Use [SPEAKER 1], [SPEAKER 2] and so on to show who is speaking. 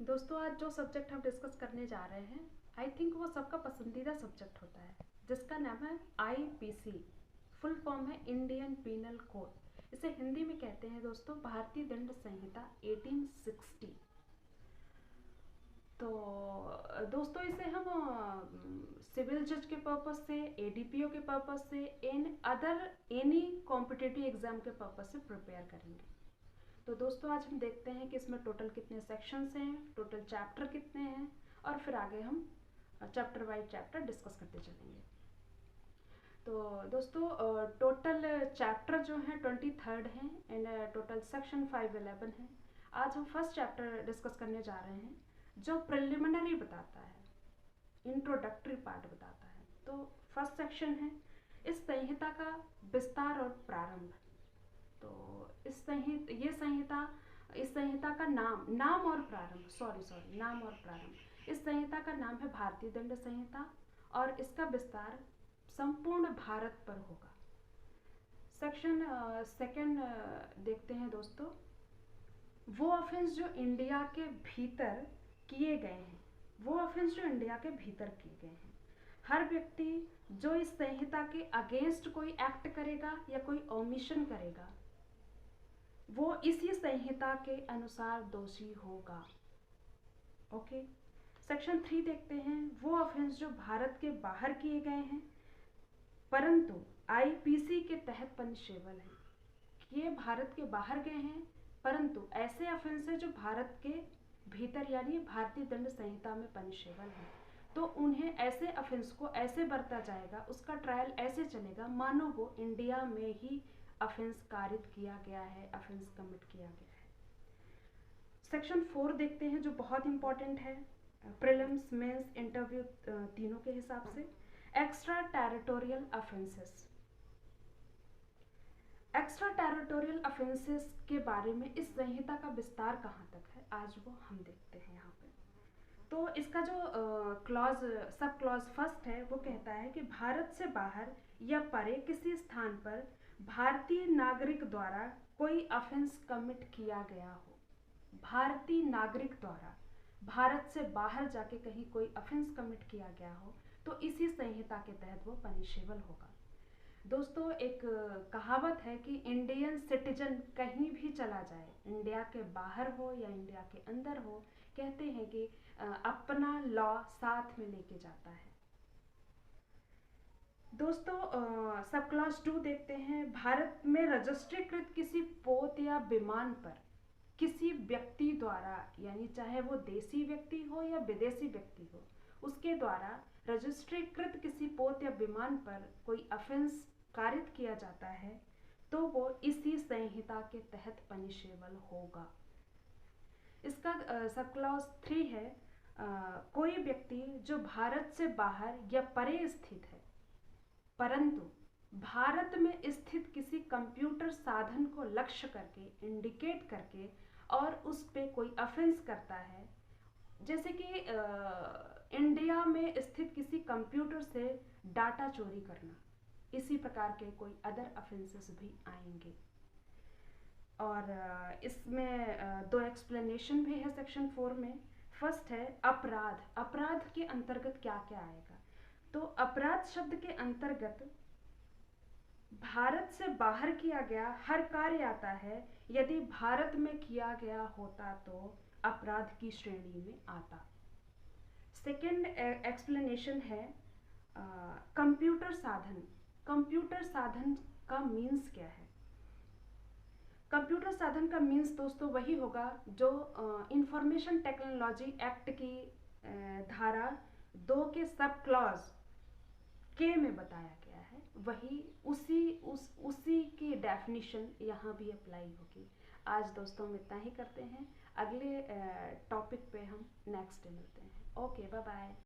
[SPEAKER 1] दोस्तों आज जो सब्जेक्ट हम डिस्कस करने जा रहे हैं आई थिंक वो सबका पसंदीदा सब्जेक्ट होता है, जिसका नाम है आईपीसी। फुल फॉर्म है इंडियन पीनल कोड। इसे हिंदी में कहते हैं दोस्तों भारतीय दंड संहिता 1860। तो दोस्तों इसे हम सिविल जज के पर्पस से, एडीपीओ के पर्पस से, in other any competitive exam के पर्पस से प्रिपेयर करेंगे। तो दोस्तों आज हम देखते हैं कि इसमें टोटल कितने सेक्शंस हैं, टोटल चैप्टर कितने हैं, और फिर आगे हम चैप्टर वाइज चैप्टर डिस्कस करते चलेंगे। तो दोस्तों टोटल चैप्टर जो हैं 23 हैं एंड टोटल सेक्शन 511 है। आज हम फर्स्ट चैप्टर डिस्कस करने जा रहे हैं जो प्रिलिमिनरी बताता है, इंट्रोडक्टरी पार्ट बताता है। तो फर्स्ट सेक्शन है इस संहिता का विस्तार और प्रारंभ। तो इस संहिता का नाम और प्रारंभ, नाम और प्रारंभ। इस संहिता का नाम है भारतीय दंड संहिता और इसका विस्तार संपूर्ण भारत पर होगा। सेक्शन सेकंड देखते हैं दोस्तों, वो ऑफेंस जो इंडिया के भीतर किए गए हैं, हर व्यक्ति जो इस संहिता के अगेंस्ट कोई एक्ट करेगा या कोई ओमिशन करेगा वो इसी संहिता के अनुसार दोषी होगा। ओके। सेक्शन 3 देखते हैं, वो ऑफेंस जो भारत के बाहर किए गए हैं परंतु आईपीसी के तहत पनिशेबल है। ये भारत के बाहर गए हैं परंतु ऐसे ऑफेंस है जो भारत के भीतर यानी भारतीय दंड संहिता में पनिशेबल है। तो उन्हें ऐसे ऑफेंस को ऐसे बरता जाएगा, उसका ट्रायल ऐसे चलेगा मानो वो इंडिया में ही ऑफेंस कारित किया गया है, ऑफेंस कमिट किया गया है। सेक्शन 4 देखते हैं जो बहुत इंपॉर्टेंट है, प्रीलिम्स, मेंस, इंटरव्यू तीनों के हिसाब से। Extra territorial offences. Extra territorial offences के बारे में इस संहिता का विस्तार कहाँ तक है आज वो हम देखते हैं यहाँ पे। तो इसका जो सब क्लॉज फर्स्ट है वो कहता है कि भारत से बाहर या परे किसी स्थान पर भारतीय नागरिक द्वारा कोई ऑफेंस कमिट किया गया हो, भारतीय नागरिक द्वारा भारत से बाहर जाके कहीं कोई ऑफेंस कमिट किया गया हो तो इसी संहिता के तहत वो पनिशेबल होगा। दोस्तों एक कहावत है कि इंडियन सिटीजन कहीं भी चला जाए, इंडिया के बाहर हो या इंडिया के अंदर हो, कहते हैं कि अपना लॉ साथ में लेके जाता है। दोस्तों सब क्लॉज 2 देखते हैं, भारत में रजिस्ट्रीकृत किसी पोत या विमान पर किसी व्यक्ति द्वारा यानी चाहे वो देसी व्यक्ति हो या विदेशी व्यक्ति हो, उसके द्वारा रजिस्ट्रीकृत किसी पोत या विमान पर कोई ऑफेंस कारित किया जाता है तो वो इसी संहिता के तहत पनिशेबल होगा। इसका सब क्लॉज 3 है, कोई व्यक्ति जो भारत से बाहर या परे स्थित है परंतु भारत में स्थित किसी कंप्यूटर साधन को लक्ष्य करके, इंडिकेट करके और उस पे कोई ऑफेंस करता है, जैसे कि इंडिया में स्थित किसी कंप्यूटर से डाटा चोरी करना, इसी प्रकार के कोई अदर ऑफेंसेस भी आएंगे। और इसमें 2 एक्सप्लेनेशन भी है सेक्शन 4 में। फर्स्ट है अपराध। अपराध के अंतर्गत क्या क्या आएगा, तो अपराध शब्द के अंतर्गत भारत से बाहर किया गया हर कार्य आता है, यदि भारत में किया गया होता तो अपराध की श्रेणी में आता। सेकेंड एक्सप्लेनेशन है कंप्यूटर साधन। कंप्यूटर साधन का मीन्स क्या है? कंप्यूटर साधन का मीन्स दोस्तों वही होगा जो इंफॉर्मेशन टेक्नोलॉजी एक्ट की धारा 2 के सब क्लॉज के में बताया गया है, वही उसी की डेफिनेशन यहाँ भी अप्लाई होगी। आज दोस्तों हम इतना ही करते हैं, अगले टॉपिक पे हम नेक्स्ट डे मिलते हैं। Okay, bye bye.